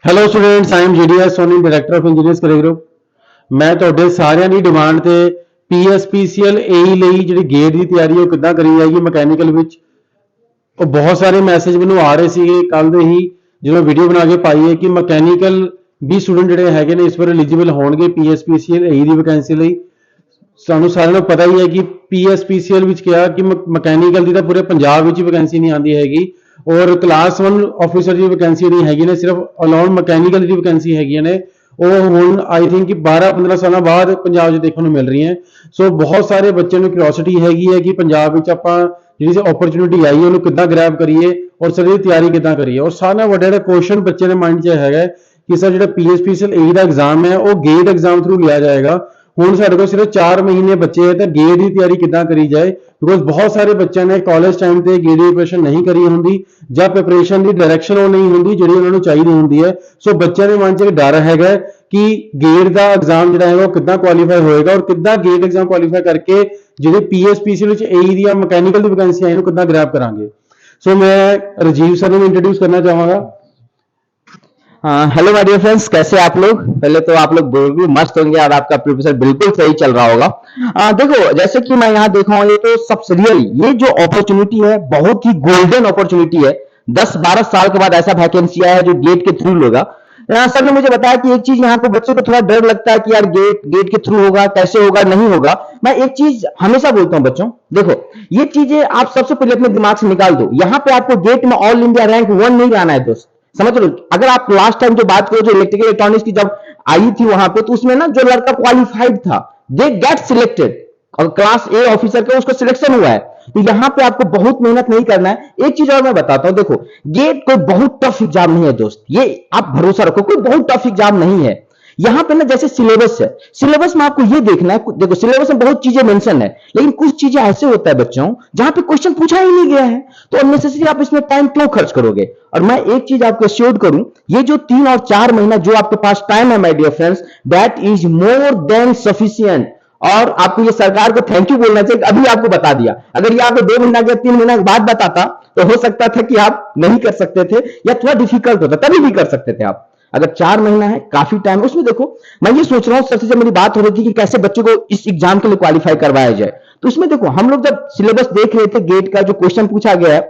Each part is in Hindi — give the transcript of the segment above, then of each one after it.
Hello students, I am GDS Soni, director of engineers career group. मैं ਤੁਹਾਡੇ ਸਾਰਿਆਂ ਦੀ ਡਿਮਾਂਡ ਤੇ ਪੀਐਸਪੀਸੀਐਲ ਏਈ ਲਈ ਜਿਹੜੀ ਗੇਟ ਦੀ ਤਿਆਰੀ ਉਹ ਕਿੱਦਾਂ ਕਰੀ ਜਾਏਗੀ ਮਕੈਨੀਕਲ ਵਿੱਚ, ਉਹ ਬਹੁਤ ਸਾਰੇ ਮੈਸੇਜ ਮੈਨੂੰ ਆ ਰਹੇ ਸੀਗੇ ਕੱਲ ਦੇ ਹੀ ਜਦੋਂ ਵੀਡੀਓ ਬਣਾ ਕੇ ਪਾਈ ਹੈ ਕਿ ਮਕੈਨੀਕਲ ਵੀ ਸਟੂਡੈਂਟ ਜਿਹੜੇ ਹੈਗੇ ਨੇ ਇਸ ਵਾਰ ਐਲੀਜੀਬਲ ਹੋਣਗੇ ਪੀਐਸਪੀਸੀਐਲ ਏਈ ਦੀ ਵੈਕੈਂਸੀ ਲਈ। ਸਾਨੂੰ ਸਾਰਿਆਂ ਨੂੰ ਪਤਾ ਹੀ ਹੈ ਕਿ ਪੀਐਸਪੀਸੀਐਲ ਵਿੱਚ ਕਿਹਾ ਕਿ ਮਕੈਨੀਕਲ ਦੀ ਤਾਂ ਪੂਰੇ ਪੰਜਾਬ ਵਿੱਚ ਹੀ ਵੈਕੈਂਸੀ ਨਹੀਂ ਆਉਂਦੀ ਹੈਗੀ और क्लास 1 ऑफिसर की वैकेंसी नहीं हैगी ने, सिर्फ अलाउंड मैकेनिकल की वैकेंसी हैगी ने ਉਹ ਹੁਣ ਆਈ ਥਿੰਕ ਕਿ 12-15 ਸਾਲਾਂ ਬਾਅਦ ਪੰਜਾਬ 'ਚ ਦੇਖਣ ਨੂੰ ਮਿਲ ਰਹੀ ਹੈ। ਸੋ ਬਹੁਤ ਸਾਰੇ ਬੱਚਿਆਂ ਨੂੰ ਕਿਉਰਿਓਸਿਟੀ ਹੈਗੀ ਹੈ ਕਿ ਪੰਜਾਬ ਵਿੱਚ ਆਪਾਂ ਜਿਹੜੀ ਓਪਰਚੁਨਿਟੀ ਆਈ ਉਹਨੂੰ ਕਿੱਦਾਂ ਗ੍ਰੈਬ ਕਰੀਏ ਔਰ ਸਰ ਇਹਦੀ ਤਿਆਰੀ ਕਿੱਦਾਂ ਕਰੀਏ। ਔਰ ਸਾਰਾ ਵੱਡਾ ਜਿਹੜਾ ਕੁਐਸਚਨ ਬੱਚੇ ਦੇ ਮਾਈਂਡ 'ਚ ਹੈਗਾ ਕਿ ਸਰ ਜਿਹੜਾ ਪੀਐਸਪੀਸੀਐਲ ਏ ਦਾ ਐਗਜ਼ਾਮ ਹੈ ਉਹ ਗੇਟ ਐਗਜ਼ਾਮ ਥਰੂ ਲਿਆ ਜਾਏਗਾ। ਹੁਣ ਸਾਡੇ ਕੋਲ ਸਿਰਫ 4 ਮਹੀਨੇ ਬੱਚੇ ਹੈ ਤਾਂ ਗੇਟ ਦੀ ਤਿਆਰੀ ਕਿੱਦਾਂ ਕਰੀ ਜਾਏ, ਬਿਕੋਜ਼ ਬਹੁਤ ਸਾਰੇ ਬੱਚਿਆਂ ਨੇ ਕਾਲਜ ਟਾਈਮ ਤੇ ਗੇਟ ਦੀ ਪ੍ਰਿਪਰੇਸ਼ਨ ਨਹੀਂ ਕਰੀ ਹੁੰਦੀ ਜਾਂ ਪ੍ਰਿਪਰੇਸ਼ਨ ਦੀ ਡਾਇਰੈਕਸ਼ਨ ਉਹ ਨਹੀਂ ਹੁੰਦੀ ਜਿਹੜੀ ਉਹਨਾਂ ਨੂੰ ਚਾਹੀਦੀ ਹੁੰਦੀ ਹੈ। ਸੋ ਬੱਚਿਆਂ ਦੇ ਮਨ 'ਚ ਇੱਕ ਡਰ ਹੈਗਾ ਕਿ ਗੇਟ ਦਾ ਐਗਜ਼ਾਮ ਜਿਹੜਾ ਹੈਗਾ ਉਹ ਕਿੱਦਾਂ ਕੁਆਲੀਫਾਈ ਹੋਏਗਾ ਔਰ ਕਿੱਦਾਂ ਗੇਟ ਐਗਜ਼ਾਮ ਕੁਆਲੀਫਾਈ ਕਰਕੇ ਜਿਹੜੇ ਪੀਐਸਪੀਸੀਐਲ ਵਿੱਚ ਏਈ ਦੀ ਜਾਂ ਮਕੈਨੀਕਲ ਦੀ ਵੈਕੈਂਸੀ ਆਈ ਨੂੰ ਕਿੱਦਾਂ ਗ੍ਰੈਬ ਕਰਾਂਗੇ। ਸੋ ਮੈਂ ਰਾਜੀਵ सर ਨੂੰ इंट्रोड्यूस करना चाहूंगा। हेलो माय डियर फ्रेंड्स, कैसे आप लोग। पहले तो आप लोग बिल्कुल मस्त होंगे और आपका प्रिपरेशन बिल्कुल सही चल रहा होगा। देखो, जैसे कि मैं यहाँ देख रहा हूँ, ये तो सबसे रियल ये जो अपॉर्चुनिटी है बहुत ही गोल्डन अपॉर्चुनिटी है। 10-12 साल के बाद ऐसा वैकेंसी आया है जो गेट के थ्रू होगा। सर ने मुझे बताया कि एक चीज यहाँ पे बच्चों को थोड़ा डर लगता है कि यार गेट के थ्रू होगा, कैसे होगा, नहीं होगा। मैं एक चीज हमेशा बोलता हूँ बच्चों, देखो ये चीजें आप सबसे पहले अपने दिमाग से निकाल दो। यहाँ पे आपको गेट में ऑल इंडिया रैंक 1 नहीं लाना है दोस्त, समझ लो। अगर आप लास्ट टाइम जो बात करो जो इलेक्ट्रिकल इलेक्ट्रॉनिक्स की जब आई थी वहां पे, तो उसमें ना जो लड़का क्वालिफाइड था दे गेट सिलेक्टेड और क्लास ए ऑफिसर का उसका सिलेक्शन हुआ है। तो यहां पे आपको बहुत मेहनत नहीं करना है। एक चीज और मैं बताता हूं, देखो गेट कोई बहुत टफ एग्जाम नहीं है दोस्त, ये आप भरोसा रखो, कोई बहुत टफ एग्जाम नहीं है। यहां पे ना जैसे सिलेबस है, सिलेबस में आपको ये देखना है, देखो सिलेबस में बहुत चीजें मेंशन है लेकिन कुछ चीजें ऐसे होता है बच्चों जहां पे क्वेश्चन पूछा ही नहीं गया है, तो अननेसेसरी आप इसमें टाइम क्यों खर्च करोगे। और मैं एक चीज आपको एश्योर करूं, ये जो 3 और 4 महीना जो आपके पास टाइम है my dear friends, that is more than sufficient. और आपको ये सरकार को थैंक यू बोलना चाहिए, अभी आपको बता दिया। अगर ये आपको 2 महीना या 3 महीना के बाद बताता तो हो सकता था कि आप नहीं कर सकते थे या थोड़ा डिफिकल्ट होता, तभी भी कर सकते थे आप। अगर 4 महीना है, काफी टाइम है उसमें। देखो मैं ये सोच रहा हूं, सबसे जब मेरी बात हो रही थी कि कैसे बच्चों को इस एग्जाम के लिए क्वालिफाई करवाया जाए, तो उसमें देखो हम लोग जब सिलेबस देख रहे थे गेट का जो क्वेश्चन पूछा गया है,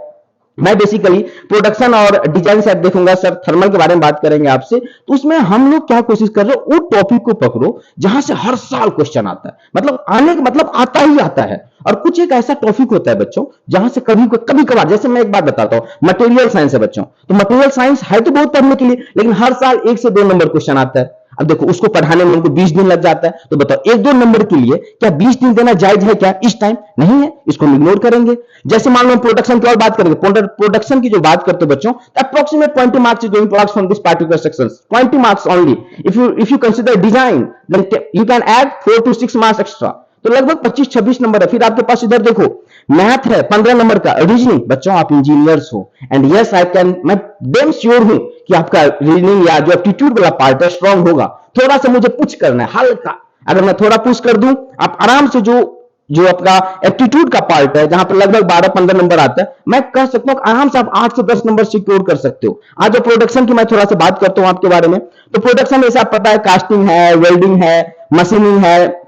मैं बेसिकली प्रोडक्शन और डिजाइन साइड देखूंगा, सर थर्मल के बारे में बात करेंगे आपसे। तो उसमें हम लोग क्या कोशिश कर रहे हो, वो टॉपिक को पकड़ो जहां से हर साल क्वेश्चन आता है, मतलब आने का मतलब आता ही आता है। और कुछ एक ऐसा टॉपिक होता है बच्चों जहां से कभी कभार, जैसे मैं एक बात बताता हूं, मटेरियल साइंस है बच्चों, तो मटेरियल साइंस है तो बहुत पढ़ने के लिए, लेकिन हर साल 1 से 2 नंबर क्वेश्चन आता है। अब देखो उसको पढ़ाने में उनको 20 दिन लग जाता है, तो बताओ 1-2 नंबर के लिए क्या 20 दिन देना जायज है क्या इस टाइम? नहीं है, इसको हम इग्नोर करेंगे। जैसे मान लो प्रोडक्शन की और बात करेंगे, प्रोडक्शन की जो बात करते हो बच्चों, approximate 20 marks is going to ask from this particular section, 20 marks only. If you consider design then you can add 4 to 6 marks extra, तो लगभग 25-26 नंबर है। फिर आपके पास इधर देखो मैथ है 15 नंबर का, रीजनिंग बच्चों आप इंजीनियर्स हो एंड यस आई कैन, मैं डेम श्योर हूं कि आपका रीजनिंग या जो एप्टीट्यूड वाला पार्ट है स्ट्रांग होगा। थोड़ा सा मुझे पुश करना है हल्का, अगर मैं थोड़ा पुश कर दूं आप आराम से जो आपका एप्टीट्यूड का पार्ट है जहां पर लगभग 12-15 नंबर आता है, मैं कह सकता हूं आराम से आप 8 से 10 नंबर सिक्योर कर सकते हो। आज जो प्रोडक्शन की मैं थोड़ा सा बात करता हूं आपके बारे में, तो प्रोडक्शन में आप पता है कास्टिंग है, वेल्डिंग है, मशीनिंग है।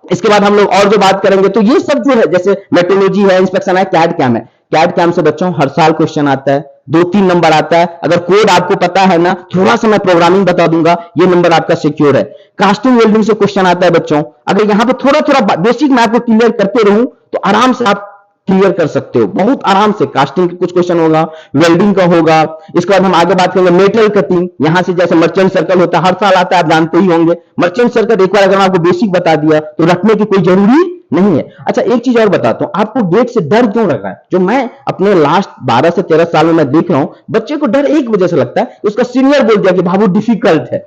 इसके बाद हम लोग और जो बात करेंगे तो ये सब जो है जैसे मेट्रोलॉजी है, इंस्पेक्शन है, कैड कैम है। कैड कैम से बच्चों हर साल क्वेश्चन आता है, 2-3 नंबर आता है। अगर कोड आपको पता है ना, थोड़ा सा मैं प्रोग्रामिंग बता दूंगा, ये नंबर आपका सिक्योर है। कास्टिंग वेल्डिंग से क्वेश्चन आता है बच्चों, अगर यहां पे थोड़ा थोड़ा बेसिक मैं आपको क्लियर करते रहूं तो आराम से आप क्लियर कर सकते हो बहुत आराम से। कास्टिंग के कुछ क्वेश्चन होगा, वेल्डिंग का होगा। इसके बाद हम आगे बात करेंगे मेटल कटिंग, यहां से जैसे मर्चेंट सर्कल होता है हर साल आता है, आप जानते ही होंगे। मर्चेंट सर्कल एक बार अगर आपको बेसिक बता दिया तो रखने की कोई जरूरी नहीं है। अच्छा एक चीज और बताता हूं, आपको गेट से डर क्यों लग रहा है? जो मैं अपने लास्ट 12 से 13 साल में मैं देख रहा हूं, बच्चे को डर एक वजह से लगता है, उसका सीनियर बोल दिया कि बाबू डिफिकल्ट है।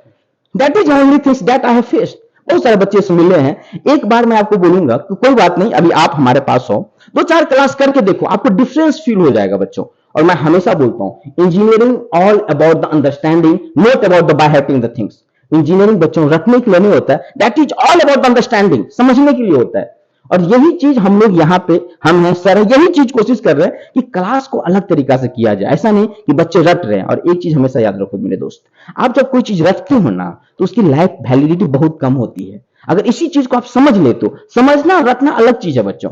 That is only things that I have faced. बहुत सारे बच्चे से मिले हैं। एक बार मैं आपको बोलूंगा कि कोई बात नहीं, अभी आप हमारे पास हो, 2-4 क्लास करके देखो, आपको डिफरेंस फील हो जाएगा बच्चों। और मैं हमेशा बोलता हूं engineering all about the understanding, not about the by hearting the things. Engineering बच्चों रखने के लिए नहीं होता है, that is all about the understanding, समझने के लिए होता है। और यही चीज हम लोग यहाँ पे हम हैं सर, यही चीज कोशिश कर रहे हैं कि क्लास को अलग तरीका से किया जाए। ऐसा नहीं कि बच्चे रट रहे हैं। और एक चीज हमेशा याद रखो मेरे दोस्त, आप जब कोई चीज रटते हो ना तो उसकी लाइफ वैलिडिटी बहुत कम होती है। अगर इसी चीज को आप समझ ले तो समझना और रटना अलग चीज है बच्चों।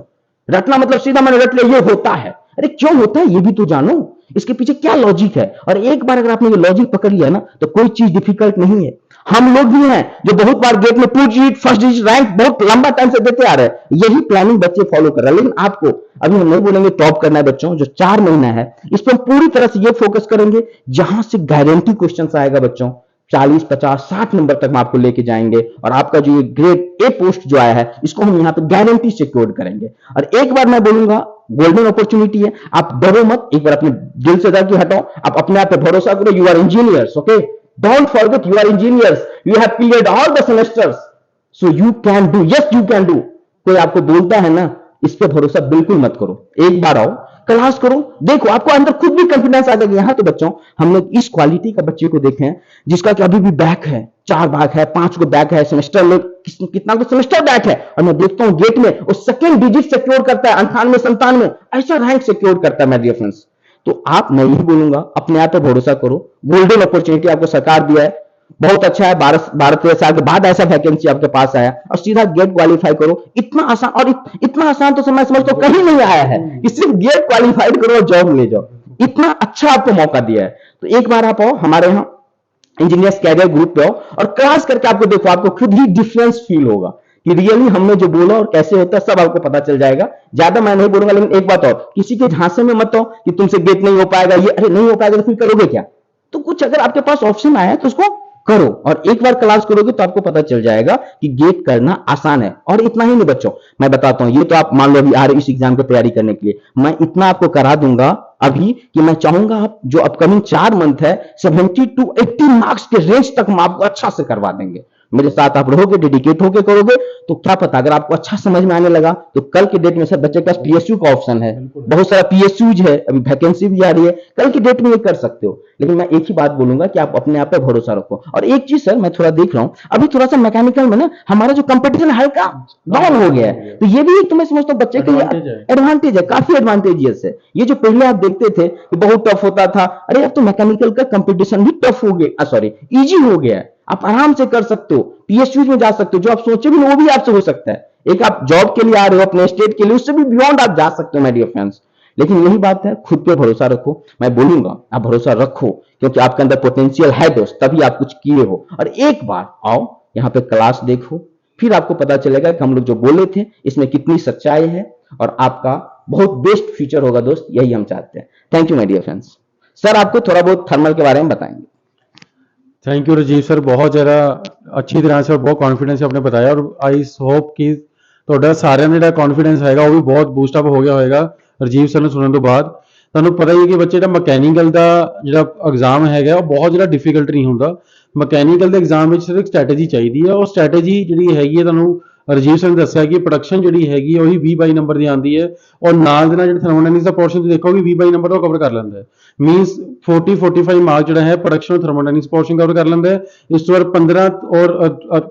रटना मतलब सीधा मैंने रट लिया ये होता है, अरे क्यों होता है ये भी तो जानो, इसके पीछे क्या लॉजिक है। और एक बार अगर आपने ये लॉजिक पकड़ लिया ना तो कोई चीज डिफिकल्ट नहीं है। हम लोग भी हैं जो बहुत बार गेट में 2 डिजिट फर्स्ट डिजिट रैंक बहुत लंबा टाइम से देते आ रहे हैं, यही प्लानिंग बच्चे फॉलो कर रहे हैं। लेकिन आपको अभी हम नहीं बोलेंगे टॉप करना है बच्चों, जो 4 महीना है इस पर पूरी तरह से ये फोकस करेंगे जहां से गारंटी क्वेश्चन आएगा बच्चों 40, 50, 60 नंबर तक हम आपको लेके जाएंगे। और आपका जो ये ग्रेड ए पोस्ट जो आया है इसको हम यहाँ पे गारंटी सिक्योर करेंगे। और एक बार मैं बोलूंगा गोल्डन अपॉर्चुनिटी है, आप डरो मत, एक बार अपने दिल से डर के हटाओ, आप अपने आप पे भरोसा करो। You are engineers, okay, don't forget you are engineers, you have cleared all the semesters, so you can do, yes you can do. कोई आपको बोलता है ना, इस पे भरोसा बिल्कुल मत करो। एक बार आओ, क्लास करो, देखो आपको अंदर खुद भी कॉन्फिडेंस आ जाएगा। यहां तो बच्चों हम लोग इस क्वालिटी का बच्चे को देखे हैं जिसका कि अभी भी बैक है, 4 बैक है, 5 को बैक है, सेमेस्टर में कितना को सेमेस्टर बैक है। और मैं देखता हूं गेट में वो सेकंड डिजिट सिक्योर करता है, 98, 97 ऐसा रैंक सिक्योर करता है। मैं डियर फ्रेंड्स, तो आप, मैं यही बोलूंगा अपने आप पे भरोसा करो। गोल्डन अपॉर्चुनिटी आपको सरकार दिया है, बहुत अच्छा है। 12-13 साल के बाद ऐसा वैकेंसी आपके पास आया और सीधा गेट क्वालिफाई करो। इतना आसान, और इतना आसान तो मैं समझता हूं कहीं नहीं आया है कि सिर्फ गेट क्वालिफाइड करो और जॉब ले जाओ। इतना अच्छा आपको मौका दिया है। तो एक बार आप आओ हमारे यहाँ इंजीनियर्स कैरियर ग्रुप पे आओ और क्लास करके आपको देखो, आपको खुद ही डिफरेंस फील होगा कि रियली हमने जो बोला और कैसे होता है सब आपको पता चल जाएगा। ज्यादा मैं नहीं बोलूंगा, लेकिन एक बात और, किसी के झांसे में मत आओ कि तुमसे गेट नहीं हो पाएगा, ये अरे नहीं हो पाएगा तो फिर करोगे क्या। तो कुछ अगर आपके पास ऑप्शन आया तो उसको करो, और एक बार क्लास करोगे तो आपको पता चल जाएगा कि गेट करना आसान है। और इतना ही नहीं बच्चों, मैं बताता हूं, ये तो आप मान लो अभी आ रहे इस एग्जाम की तैयारी करने के लिए, मैं इतना आपको करा दूंगा अभी कि मैं चाहूंगा आप जो अपकमिंग 4 मंथ है 70 to 80 मार्क्स के रेंज तक हम आपको अच्छा से करवा देंगे। मेरे साथ आप रहोगे, डेडिकेट होकर करोगे तो क्या पता अगर आपको अच्छा समझ में आने लगा तो कल के डेट में सर बच्चे के पास पीएसयू का ऑप्शन है, बहुत सारा पीएसयूज है, अभी वैकेंसी भी आ रही है, कल की डेट में ये कर सकते हो। लेकिन मैं एक ही बात बोलूंगा कि आप अपने आप पे भरोसा रखो। और एक चीज सर मैं थोड़ा देख रहा हूं अभी थोड़ा सा मैकेनिकल में ना हमारा जो कंपटीशन हल्का डाउन हो गया है, तो ये भी एक तो मैं समझता हूँ बच्चे के लिए एडवांटेज है, काफी एडवांटेजियस है। ये जो पहले आप देखते थे कि बहुत टफ होता था, अरे अब तो मैकेनिकल का कंपटीशन भी टफ हो गया, सॉरी इजी हो गया है। आप आराम से कर सकते हो, पीएसयू में जा सकते हो, जो आप सोचे भी नहीं वो भी आपसे हो सकता है। एक आप जॉब के लिए आ रहे हो अपने स्टेट के लिए, उससे भी बियॉन्ड आप जा सकते हो माय डियर फ्रेंड्स। लेकिन यही बात है, खुद पे भरोसा रखो। मैं बोलूंगा आप भरोसा रखो क्योंकि आपके अंदर पोटेंशियल है दोस्त, तभी आप कुछ किए हो। और एक बार आओ यहाँ पे क्लास देखो, फिर आपको पता चलेगा कि हम लोग जो बोले थे इसमें कितनी सच्चाई है और आपका बहुत बेस्ट फ्यूचर होगा दोस्त, यही हम चाहते हैं। Thank you my dear friends. Sir आपको थोड़ा बहुत थर्मल के बारे में बताएंगे। थैंक यू राजीव सर, बहुत ज़्यादा अच्छी तरह से और बहुत कॉन्फिडेंस से आपने बताया। और आई होप कि ਤੁਹਾਡਾ ਸਾਰਿਆਂ ਦਾ ਜਿਹੜਾ ਕੌਨਫੀਡੈਂਸ ਹੈਗਾ ਉਹ ਵੀ ਬਹੁਤ ਬੂਸਟ ਅਪ ਹੋ ਗਿਆ ਹੋਵੇਗਾ ਰਾਜੀਵ ਸਰ ਨੂੰ ਸੁਣਨ ਤੋਂ ਬਾਅਦ। ਤੁਹਾਨੂੰ ਪਤਾ ਹੀ ਹੈ ਕਿ ਬੱਚੇ ਜਿਹੜਾ ਮਕੈਨੀਕਲ ਦਾ ਜਿਹੜਾ ਐਗਜ਼ਾਮ ਹੈਗਾ ਉਹ ਬਹੁਤ ਜਿਹੜਾ ਡਿਫਿਕਲਟ ਨਹੀਂ ਹੁੰਦਾ। ਮਕੈਨੀਕਲ ਦੇ ਐਗਜ਼ਾਮ ਵਿੱਚ ਸਿਰਫ ਇੱਕ ਸਟ੍ਰੈਟਜੀ ਚਾਹੀਦੀ ਹੈ। ਉਹ ਸਟ੍ਰੈਟਜੀ ਜਿਹੜੀ ਹੈਗੀ ਹੈ ਤੁਹਾਨੂੰ ਰਾਜੀਵ ਸਰ ਨੇ ਦੱਸਿਆ ਕਿ ਪ੍ਰੋਡਕਸ਼ਨ ਜਿਹੜੀ ਹੈਗੀ ਉਹੀ 20-22 ਨੰਬਰ ਦੀ ਆਉਂਦੀ ਹੈ, ਔਰ ਨਾਲ ਦੇ ਨਾਲ ਜਿਹੜਾ ਥਰਮੋਡਾਇਨਾਮਿਕਸ ਦਾ ਪੋਰਸ਼ਨ ਤੁਸੀਂ ਦੇਖੋਗੇ 20-22 ਨੰਬਰ ਉਹ ਕਵਰ ਕਰ ਲੈਂਦਾ ਹੈ। मीन्स 40-45 मार्क ਜਿਹੜਾ ਹੈ ਪ੍ਰੋਡਕਸ਼ਨ और थर्मोडायनामिक्स पोर्शन कवर कर ਲੈਂਦਾ ਹੈ। ਇਸ ਤੋਂ ਬਾਅਦ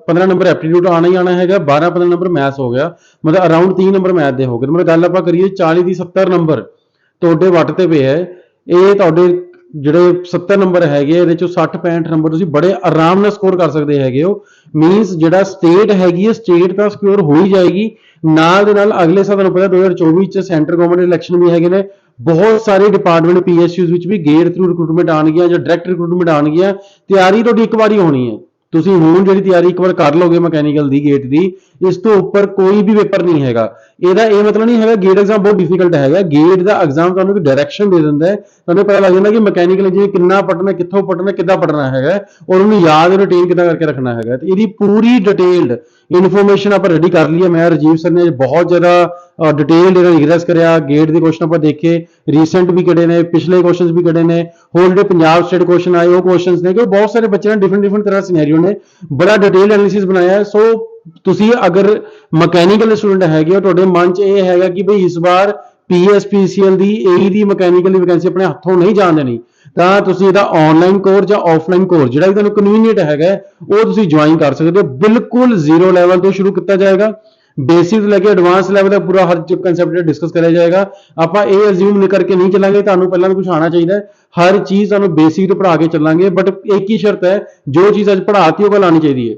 15 ਨੰਬਰ ਐਪਟੀਟਿਊਡ ਆਣਾ ਹੀ ਆਣਾ ਹੈਗਾ, 12-15 ਨੰਬਰ ਮੈਥਸ ਹੋ ਗਿਆ, ਮਤਲਬ ਅਰਾਊਂਡ 3 ਨੰਬਰ ਮੈਥ ਦੇ ਹੋ ਗਏ। ਮਤਲਬ ਗੱਲ ਆਪਾਂ ਕਰੀਏ 40 ਦੀ 70 ਨੰਬਰ ਤੁਹਾਡੇ ਵੱਟ ਤੇ ਪਏ ਹੈ। ਇਹ ਤੁਹਾਡੇ ਜਿਹੜੇ 70 ਨੰਬਰ ਹੈਗੇ ਇਹਦੇ ਚੋਂ 60-65 ਨੰਬਰ ਤੁਸੀਂ ਬੜੇ ਆਰਾਮ ਨਾਲ ਸਕੋਰ ਕਰ ਸਕਦੇ ਹੈਗੇ ਹੋ। ਮੀਨਸ ਜਿਹੜਾ ਸਟੇਟ ਹੈਗੀ ਹੈ ਸਟੇਟ ਤਾਂ ਸਿਕਿਉਰ ਹੋ ਹੀ ਜਾਏਗੀ, ਨਾਲ ਦੇ ਨਾਲ ਅਗਲੇ ਸਾਲ ਤੁਹਾਨੂੰ ਪਤਾ 2024 ਚ ਸੈਂਟਰ ਗਵਰਨਮੈਂਟ ਇਲੈਕਸ਼ਨ ਵੀ ਹੈਗੇ ਨੇ। ਬਹੁਤ ਸਾਰੇ ਡਿਪਾਰਟਮੈਂਟ ਪੀਐਸਯੂਜ਼ ਵਿੱਚ ਵੀ ਗੇਟ ਥਰੂ ਰਿਕਰੂਟਮੈਂਟ ਆਉਣਗੀਆਂ ਜਾਂ ਡਾਇਰੈਕਟ ਰਿਕਰੂਟਮੈਂਟ ਆਉਣਗੀਆਂ। ਤਿਆਰੀ ਤੁਹਾਡੀ ਇੱਕ ਵਾਰੀ ਹੋਣੀ ਹੈ, ਤੁਸੀਂ ਹੁਣ ਜਿਹੜੀ ਤਿਆਰੀ ਇੱਕ ਵਾਰ ਕਰ ਲਓਗੇ ਮਕੈਨੀਕਲ ਦੀ ਗੇਟ ਦੀ, ਇਸ ਤੋਂ ਉੱਪਰ ਕੋਈ ਵੀ ਪੇਪਰ ਨਹੀਂ ਹੈਗਾ। ਇਹਦਾ ਇਹ ਮਤਲਬ ਨਹੀਂ ਹੈਗਾ ਗੇਟ ਐਗਜ਼ਾਮ ਬਹੁਤ ਡਿਫਿਕਲਟ ਹੈਗਾ। ਗੇਟ ਦਾ ਐਗਜ਼ਾਮ ਤੁਹਾਨੂੰ ਇੱਕ ਡਾਇਰੈਕਸ਼ਨ ਦੇ ਦਿੰਦਾ ਹੈ, ਤੁਹਾਨੂੰ ਪਤਾ ਲੱਗ ਜਾਂਦਾ ਕਿ ਮਕੈਨੀਕਲ ਇੰਜੀਨੀਅਰ ਕਿੰਨਾ ਪੜ੍ਹਨਾ, ਕਿੱਥੋਂ ਪੜ੍ਹਨਾ, ਕਿੱਦਾਂ ਪੜ੍ਹਨਾ ਹੈਗਾ, ਔਰ ਉਹਨੂੰ ਯਾਦ ਰਿਟੇਨ ਕਿੱਦਾਂ ਕਰਕੇ ਰੱਖਣਾ ਹੈਗਾ। ਤੇ ਇਹਦੀ ਪੂਰੀ ਡਿਟੇਲਡ ਇਨਫੋਰਮੇਸ਼ਨ ਆਪਾਂ ਰੈਡੀ ਕਰ ਲਈ ਹੈ। ਮੈਂ ਰਾਜੀਵ ਸਰ ਨੇ ਬਹੁਤ ਜ਼ਿਆਦਾ ਡਿਟੇਲਡ ਇਹਦਾ ਰਿਗਰੈਸ ਕਰਿਆ। ਗੇਟ ਦੇ ਕੁਐਸਚਨ ਆਪਾਂ ਦੇਖੇ, ਰੀਸੈਂਟ ਵੀ ਕਿਹੜੇ ਨੇ, ਪਿਛਲੇ ਕੁਐਸਚਨਸ ਵੀ ਕਿਹੜੇ ਨੇ, ਹੋਰ ਜਿਹੜੇ ਪੰਜਾਬ ਸਟੇਟ ਕੁਐਸਚਨ ਆਏ ਉਹ ਕੁਐਸਚਨਸ ਨੇ, ਕਿ ਬਹੁਤ ਸਾਰੇ ਬੱਚਿਆਂ ਨੇ ਡਿਫਰੈਂਟ ਤਰ੍ਹਾਂ ਸਿਨੈਰੀਓ ਨੇ ਬੜਾ ਡਿਟੇਲ ਐਨਾਲਿਸਿਸ ਬਣਾਇਆ ਹੈ। ਸੋ ਤੁਸੀਂ ਅਗਰ ਮਕੈਨੀਕਲ ਸਟੂਡੈਂਟ ਹੈਗੇ ਹੋ, ਤੁਹਾਡੇ ਮਨ 'ਚ ਇਹ ਹੈਗਾ ਕਿ ਬਈ ਇਸ ਵਾਰ PSPCL ਦੀ AE ਦੀ ਮਕੈਨੀਕਲ ਦੀ ਵੈਕੈਂਸੀ ਆਪਣੇ ਹੱਥੋਂ ਨਹੀਂ ਜਾਣ ਦੇਣੀ, ਤਾਂ ਤੁਸੀਂ ਇਹਦਾ ਆਨਲਾਈਨ ਕੋਰਸ ਜਾਂ ਆਫਲਾਈਨ ਕੋਰਸ ਜਿਹੜਾ ਵੀ ਤੁਹਾਨੂੰ ਕਨਵੀਨੀਅੰਟ ਹੈਗਾ ਉਹ ਤੁਸੀਂ ਜੁਆਇਨ ਕਰ ਸਕਦੇ ਹੋ। ਬਿਲਕੁਲ ਜ਼ੀਰੋ ਲੈਵਲ ਤੋਂ ਸ਼ੁਰੂ ਕੀਤਾ ਜਾਏਗਾ। ਬੇਸਿਕ ਤੋਂ ਲੈ ਕੇ ਐਡਵਾਂਸ ਲੈਵਲ ਦਾ ਪੂਰਾ ਹਰ ਕੰਸੈਪਟ ਡਿਸਕਸ ਕਰਿਆ ਜਾਏਗਾ। ਆਪਾਂ ਇਹ ਅਜ਼ਿਊਮ ਨਹੀਂ ਕਰਕੇ ਨਹੀਂ ਚੱਲਾਂਗੇ ਤੁਹਾਨੂੰ ਪਹਿਲਾਂ ਕੁਝ ਆਉਣਾ ਚਾਹੀਦਾ ਹੈ, ਹਰ ਚੀਜ਼ ਤੁਹਾਨੂੰ ਬੇਸਿਕ ਤੋਂ ਪੜ੍ਹਾ ਕੇ ਚੱਲਾਂਗੇ, ਬਟ ਇੱਕ ਹੀ ਸ਼ਰਤ ਹੈ, ਜੋ ਚੀਜ਼ ਅੱਜ ਪੜ੍ਹਾਤੀ ਉਹ ਕੱਲ ਆਉਣੀ ਚਾਹੀਦੀ ਹੈ।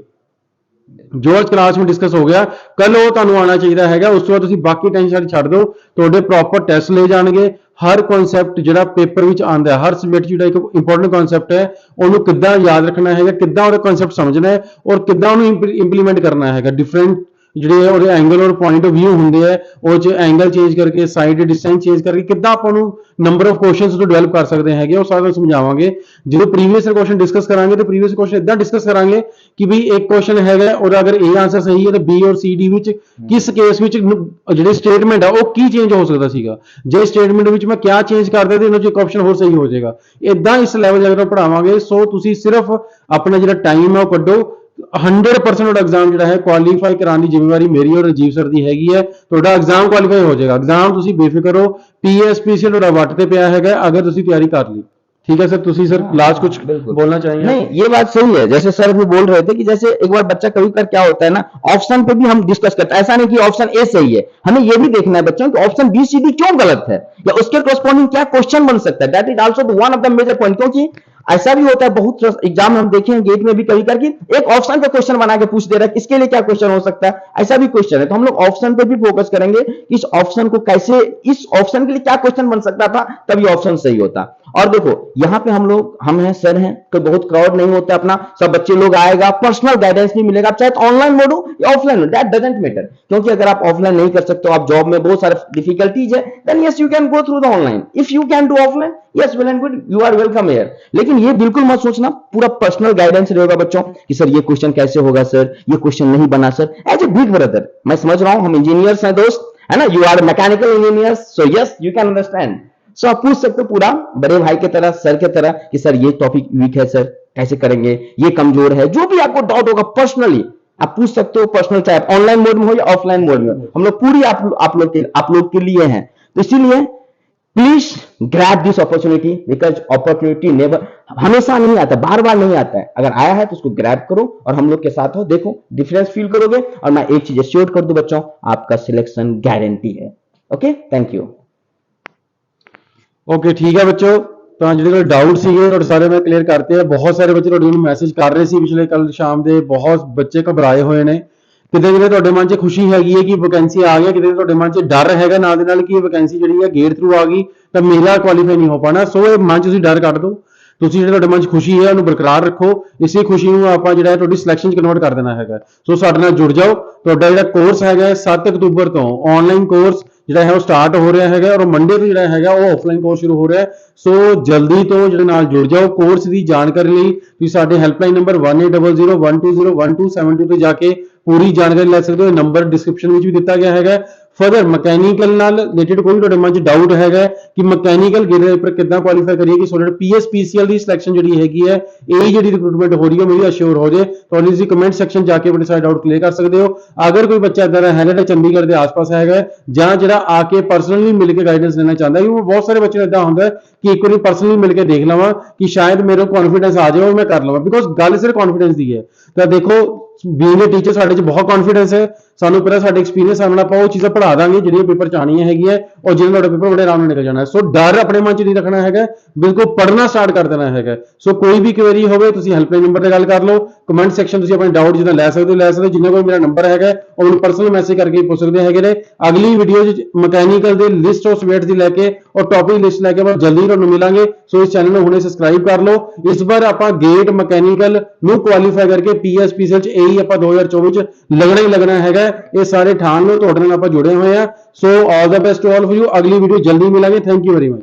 ਜੋ ਅੱਜ ਕਲਾਸ ਵਿੱਚ ਡਿਸਕਸ ਹੋ ਗਿਆ ਕੱਲ ਉਹ ਤੁਹਾਨੂੰ ਆਉਣਾ ਚਾਹੀਦਾ ਹੈਗਾ। ਉਸ ਤੋਂ ਬਾਅਦ ਤੁਸੀਂ ਬਾਕੀ ਟੈਨਸ਼ਨ ਛੱਡ ਦਿਓ, ਤੁਹਾਡੇ ਪ੍ਰੋਪਰ ਟੈਸਟ ਲਏ ਜਾਣਗੇ। ਹਰ ਕਨਸੈਪਟ ਜਿਹੜਾ ਪੇਪਰ ਵਿੱਚ ਆਉਂਦਾ ਹੈ, ਹਰ ਸਬਜੈਕਟ ਜਿਹੜਾ ਇੱਕ ਇੰਪੋਰਟੈਂਟ ਕਨਸੈਪਟ ਹੈ, ਉਹਨੂੰ ਕਿੱਦਾਂ ਯਾਦ ਰੱਖਣਾ ਹੈਗਾ, ਕਿੱਦਾਂ ਉਹਦਾ ਕਨਸੈਪਟ ਸਮਝਣਾ ਹੈ ਔਰ ਕਿੱਦਾਂ ਉਹਨੂੰ ਇੰਪਲੀਮੈਂਟ ਕਰਨਾ ਹੈਗਾ। ਡਿਫਰੈਂਟ ਜਿਹੜੇ ਉਹਦੇ ਐਂਗਲ ਔਰ ਪੁਆਇੰਟ ਆਫ ਵਿਊ ਹੁੰਦੇ ਆ, ਉਹ ਚ ਐਂਗਲ ਚੇਂਜ ਕਰਕੇ, ਸਾਈਡ ਡਿਸਟੈਂਸ ਚੇਂਜ ਕਰਕੇ ਕਿੱਦਾਂ ਆਪਾਂ ਨੂੰ ਨੰਬਰ ਆਫ ਕੁਐਸਚਨਸ ਨੂੰ ਡਿਵੈਲਪ ਕਰ ਸਕਦੇ ਹੈਗੇ, ਉਹ ਸਾਰਾ ਸਮਝਾਵਾਂਗੇ। ਜਦੋਂ ਪ੍ਰੀਵੀਅਸ ਕੁਐਸਚਨ ਡਿਸਕਸ ਕਰਾਂਗੇ ਤੇ ਪ੍ਰੀਵੀਅਸ ਕੁਐਸਚਨ ਇਦਾਂ ਡਿਸਕਸ ਕਰਾਂਗੇ ਕਿ ਵੀ ਇੱਕ ਕੁਐਸਚਨ ਹੈਗਾ ਉਹਦਾ ਅਗਰ A ਆਨਸਰ ਸਹੀ ਹੈ ਤਾਂ B ਔਰ C D ਵਿੱਚ ਕਿਸ ਕੇਸ ਵਿੱਚ ਜਿਹੜੇ ਸਟੇਟਮੈਂਟ ਆ ਉਹ ਕੀ ਚੇਂਜ ਹੋ ਸਕਦਾ ਸੀਗਾ, ਜੇ ਸਟੇਟਮੈਂਟ ਵਿੱਚ ਮੈਂ ਕਿਆ ਚੇਂਜ ਕਰਦਾ ਤੇ ਇਹਨਾਂ ਚ ਇੱਕ ਆਪਸ਼ਨ ਹੋਰ ਸਹੀ ਹੋ ਜਾਏਗਾ। ਇਦਾਂ ਇਸ ਲੈਵਲ ਜਦੋਂ ਪੜਾਵਾਂਗੇ, ਸੋ ਤੁਸੀਂ ਸਿਰਫ ਆਪਣਾ ਜਿਹੜਾ ਟਾਈਮ ਹੈ ਉਹ ਕੱਢੋ। 100% ਤੁਹਾਡਾ ਐਗਜ਼ਾਮ ਜਿਹੜਾ ਹੈ ਕੁਆਲੀਫਾਈ ਕਰਾਉਣ ਦੀ ਜ਼ਿੰਮੇਵਾਰੀ ਮੇਰੀ ਔਰ ਰਾਜੀਵ ਸਰ ਦੀ ਹੈਗੀ ਹੈ। ਤੁਹਾਡਾ ਐਗਜ਼ਾਮ ਕੁਆਲੀਫਾਈ ਹੋ ਜਾਏਗਾ। ਐਗਜ਼ਾਮ ਤੁਸੀਂ ਬੇਫਿਕਰ ਹੋ, PSPCL ਤੁਹਾਡਾ ਵੱਟ ਤੇ ਪਿਆ ਹੈਗਾ ਅगर ਤੁਸੀਂ ਤਿਆਰੀ ਕਰ ਲਈ। ठीक है सर, तुसी सर लास्ट कुछ बोलना चाहिए? नहीं, ये बात सही है, जैसे सर भी बोल रहे थे कि जैसे एक बार बच्चा कभी कर क्या होता है ना, ऑप्शन पे भी हम डिस्कस करते हैं। ऐसा नहीं कि ऑप्शन ए सही है, हमें ये भी देखना है बच्चों कि ऑप्शन बी सी डी क्यों गलत है या उसके करस्पॉन्डिंग क्या क्वेश्चन बन सकता है। That is also one of the major point, क्योंकि ऐसा भी होता है बहुत एग्जाम में हम देखें गेट में भी कभी करके एक ऑप्शन पे क्वेश्चन बना के पूछ दे रहा है, इसके लिए क्या क्वेश्चन हो सकता है, ऐसा भी क्वेश्चन है। तो हम लोग ऑप्शन पे भी फोकस करेंगे कि इस ऑप्शन को कैसे, इस ऑप्शन के लिए क्या क्वेश्चन बन सकता था, तभी ऑप्शन सही होता। और देखो यहाँ पे हम हैं, सर हैं, तो बहुत क्राउड नहीं होता अपना, सब बच्चे लोग आएगा, पर्सनल गाइडेंस नहीं मिलेगा, चाहे ऑनलाइन मोड हो या ऑफलाइन हो, दैट डजंट मैटर। क्योंकि अगर आप ऑफलाइन नहीं कर सकते हो, आप जॉब में बहुत सारे डिफिकल्टीज है, then yes you can go through the online. If you can do offline, yes well and good, you are welcome here. लेकिन ये बिल्कुल मत सोचना पूरा पर्सनल गाइडेंस रहेगा बच्चों कि सर ये क्वेश्चन कैसे होगा, सर ये क्वेश्चन नहीं बना sir. As a big brother मैं समझ रहा हूं, हम इंजीनियर्स हैं दोस्त, है ना, you are mechanical engineers, so yes you can understand. So आप पूछ सकते हो पूरा बड़े भाई की तरह, सर की तरह कि सर ये टॉपिक वीक है सर, कैसे करेंगे, ये कमजोर है, जो भी आपको डाउट होगा पर्सनली आप पूछ सकते हो। पर्सनल चाहे ऑनलाइन मोड में हो या ऑफलाइन मोड में हो, हम लोग पूरी आप लोग के लिए हैं। तो इसीलिए please grab this opportunity, because opportunity never, हमेशा नहीं आता, बार बार नहीं आता है। अगर आया है तो उसको ग्रैब करो और हम लोग के साथ हो, देखो डिफरेंस फील करोगे। और मैं एक चीज श्योर कर दूं बच्चों, आपका सिलेक्शन गारंटी है। Okay, thank you. ओके ठीक है बच्चों, ਤਾਂ ਜਿਹੜੇ ਕੋਲ ਡਾਊਟ ਸੀਗੇ ਤੁਹਾਡੇ ਸਾਰੇ ਮੈਂ ਕਲੀਅਰ ਕਰਤੇ ਆ। ਬਹੁਤ ਸਾਰੇ ਬੱਚੇ ਤੁਹਾਡੇ ਨੂੰ ਮੈਸੇਜ ਕਰ ਰਹੇ ਸੀ ਪਿਛਲੇ ਕੱਲ ਸ਼ਾਮ ਦੇ, ਬਹੁਤ ਬੱਚੇ ਘਬਰਾਏ ਹੋਏ ਨੇ। ਕਿਤੇ ਕਿਤੇ ਤੁਹਾਡੇ ਮਨ 'ਚ ਖੁਸ਼ੀ ਹੈਗੀ ਹੈ ਕਿ ਵੈਕੈਂਸੀ ਆ ਗਿਆ, ਕਿਤੇ ਤੁਹਾਡੇ ਮਨ 'ਚ ਡਰ ਹੈਗਾ ਨਾਲ ਦੇ ਨਾਲ ਕਿ ਇਹ ਵੈਕੈਂਸੀ ਜਿਹੜੀ ਹੈ ਗੇਟ ਥਰੂ ਆ ਗਈ ਤਾਂ ਮੇਰਾ ਕੁਆਲੀਫਾਈ ਨਹੀਂ ਹੋ ਪਾਣਾ। ਸੋ ਇਹ ਮਨ 'ਚ ਤੁਸੀਂ ਡਰ ਕੱਢ ਦਿਓ, ਤੁਸੀਂ ਜਿਹੜੇ ਤੁਹਾਡੇ ਮਨ 'ਚ ਖੁਸ਼ੀ ਹੈ ਉਹਨੂੰ ਬਰਕਰਾਰ ਰੱਖੋ। ਇਸੇ ਖੁਸ਼ੀ ਨੂੰ ਆਪਾਂ ਜਿਹੜਾ ਤੁਹਾਡੀ ਸਿਲੈਕਸ਼ਨ 'ਚ ਕਨਵਰਟ ਕਰ ਦੇਣਾ ਹੈਗਾ। ਸੋ ਸਾਡੇ ਨਾਲ ਜੁੜ ਜਾਓ। ਤੁਹਾਡਾ ਜਿਹੜਾ ਕੋਰਸ ਹੈਗਾ 7 ਅਕਤੂਬਰ ਤੋਂ ਆਨਲਾਈਨ ਕੋਰਸ ਜਿਹੜਾ ਹੈ ਉਹ ਸਟਾਰਟ ਹੋ ਰਿਹਾ ਹੈਗਾ ਔਰ ਮੰਡੇ ਤੋਂ ਜਿਹੜਾ ਹੈਗਾ ਉਹ ਆਫਲਾਈਨ ਕੋਰਸ ਸ਼ੁਰੂ ਹੋ ਰਿਹਾ ਹੈ। ਸੋ ਜਲਦੀ ਤੋਂ ਜਿਹੜੇ ਨਾਲ ਜੁੜ ਜਾਓ। ਕੋਰਸ ਦੀ ਜਾਣਕਾਰੀ ਲਈ ਤੁਸੀਂ ਸਾਡੇ ਹੈਲਪਲਾਈਨ ਨੰਬਰ 1800120172 ਤੇ ਜਾ ਕੇ ਪੂਰੀ ਜਾਣਕਾਰੀ ਲੈ ਸਕਦੇ ਹੋ। ਨੰਬਰ ਡਿਸਕ੍ਰਿਪਸ਼ਨ ਵਿੱਚ ਵੀ ਦਿੱਤਾ ਗਿਆ ਹੈਗਾ। ਫਰਦਰ ਮਕੈਨੀਕਲ ਨਾਲ ਰਿਲੇਟਡ ਕੋਈ ਤੁਹਾਡੇ ਮਨ 'ਚ ਡਾਊਟ ਹੈਗਾ ਕਿ ਮਕੈਨੀਕਲ ਗੇਟ ਦੇ ਉੱਪਰ ਕਿੱਦਾਂ ਕੁਆਲੀਫਾਈ ਕਰੀਏ ਕਿ ਸੋਲਿਡ PSPCL ਦੀ ਸਿਲੈਕਸ਼ਨ ਜਿਹੜੀ ਹੈਗੀ ਹੈ, ਇਹ ਜਿਹੜੀ ਰਿਕਰੂਟਮੈਂਟ ਹੋ ਰਹੀ ਹੈ ਮੇਰੀ ਅਸ਼ੋਰ ਹੋ ਜੇ, ਤੁਹਾਡੀ ਤੁਸੀਂ ਕਮੈਂਟ ਸੈਕਸ਼ਨ ਜਾ ਕੇ ਆਪਣੇ ਸਾਰੇ ਡਾਊਟ ਕਲੀਅਰ ਕਰ ਸਕਦੇ ਹੋ। ਅਗਰ ਕੋਈ ਬੱਚਾ ਇਦਾਂ ਦਾ ਹੈ ਜਿਹੜਾ ਚੰਡੀਗੜ੍ਹ ਦੇ ਆਸ-ਪਾਸ ਹੈਗਾ ਜਾਂ ਜਿਹੜਾ ਆ ਕੇ ਪਰਸਨਲੀ ਮਿਲ ਕੇ ਗਾਈਡੈਂਸ ਲੈਣਾ ਚਾਹੁੰਦਾ ਹੈ, ਕਿਉਂਕਿ ਬਹੁਤ ਸਾਰੇ ਬੱਚੇ ਨੂੰ ਇਦਾਂ ਹੁੰਦਾ ਹੈ ਕਿ ਇੱਕ ਵਾਰੀ ਪਰਸਨਲੀ ਮਿਲ ਕੇ ਦੇਖ ਲਵਾਂ ਕਿ ਸ਼ਾਇਦ ਮੇਰੇ ਕੌਨਫੀਡੈਂਸ ਆ ਜਾਵੇ ਔਰ ਮੈਂ ਕਰ ਲਵਾਂ, ਬਿਕੋਜ਼ ਗੱਲ ਸਿਰਫ ਕੌਨਫੀਡੈਂਸ ਦੀ ਹੈ। ਤਾਂ ਦੇਖੋ ਬੀਇੰਗ ਅ ਟੀਚਰ ਸਾਡੇ 'ਚ ਬਹੁਤ ਕੌਨਫੀਡੈਂਸ ਹੈ, ਸਾਨੂੰ ਪਹਿਲਾਂ ਸਾਡੇ ਐਕਸਪੀਰੀਅੰਸ ਸਾਹਮਣੇ ਆਪਾਂ ਉਹ ਚੀਜ਼ਾਂ ਪੜ੍ਹਾ ਦਾਂਗੇ ਜਿਹੜੀਆਂ ਪੇਪਰ 'ਚ ਆਉਣੀਆਂ ਹੈਗੀਆਂ ਔਰ ਜਿਹਨਾਂ ਤੁਹਾਡਾ ਪੇਪਰ ਬੜੇ ਆਰਾਮ ਨਾਲ ਨਿਕਲ ਜਾਣਾ। ਸੋ ਡਰ ਆਪਣੇ ਮਨ 'ਚ ਨਹੀਂ ਰੱਖਣਾ ਹੈਗਾ, ਬਿਲਕੁਲ ਪੜ੍ਹਨਾ ਸਟਾਰਟ ਕਰ ਦੇਣਾ ਹੈਗਾ। ਸੋ ਕੋਈ ਵੀ ਕੁਐਰੀ ਹੋਵੇ ਤੁਸੀਂ ਹੈਲਪਲਾਈਨ ਨੰਬਰ ਤੇ ਗੱਲ ਕਰ ਲਓ, ਕਮੈਂਟ ਸੈਕਸ਼ਨ ਤੁਸੀਂ ਆਪਣੇ ਡਾਊਟ ਜਿੱਦਾਂ ਲੈ ਸਕਦੇ ਹੋ। ਜਿੰਨਾ ਕੋਲ ਮੇਰਾ ਨੰਬਰ ਹੈਗਾ ਉਹ ਮੈਨੂੰ ਪਰਸਨਲ ਮੈਸੇਜ ਕਰਕੇ ਪੁੱਛ ਸਕਦੇ ਹੈਗੇ ਨੇ। ਅਗਲੀ ਵੀਡੀਓ 'ਚ ਮਕੈਨੀਕਲ ਦੇ ਲਿਸਟ ਆਫ ਸਬਜੈਕਟਸ ਦੀ ਲੈ ਕੇ ਔਰ ਟੌਪਿਕ ਲਿਸਟ ਲੈ ਕੇ ਆਪਾਂ ਜਲਦੀ ਤੁਹਾਨੂੰ ਮਿਲਾਂਗੇ। ਸੋ ਇਸ ਚੈਨਲ ਨੂੰ ਹੁਣੇ ਸਬਸਕ੍ਰਾਈਬ ਕਰ ਲਓ। ਇਸ ਵਾਰ ਆਪਾਂ ਗੇਟ ਮਕੈਨੀਕਲ ਨੂੰ ਕੁਆਲੀਫਾਈ ਕਰਕੇ PSPCL 'ਚ ਇਹੀ ਆਪਾਂ 2024 'ਚ ਲੱਗਣਾ ਹੀ ਲੱਗਣਾ ਹੈਗਾ। ਇਹ ਸਾਰੇ ਠਾਣ ਲਓ, ਤੁਹਾਡੇ ਨਾਲ ਆਪਾਂ ਜੁੜੇ ਹੋਏ ਆ। So all the best to all of you. ਅਗਲੀ ਵੀਡੀਓ ਜਲਦੀ ਮਿਲਾਂਗੇ। Thank you very much.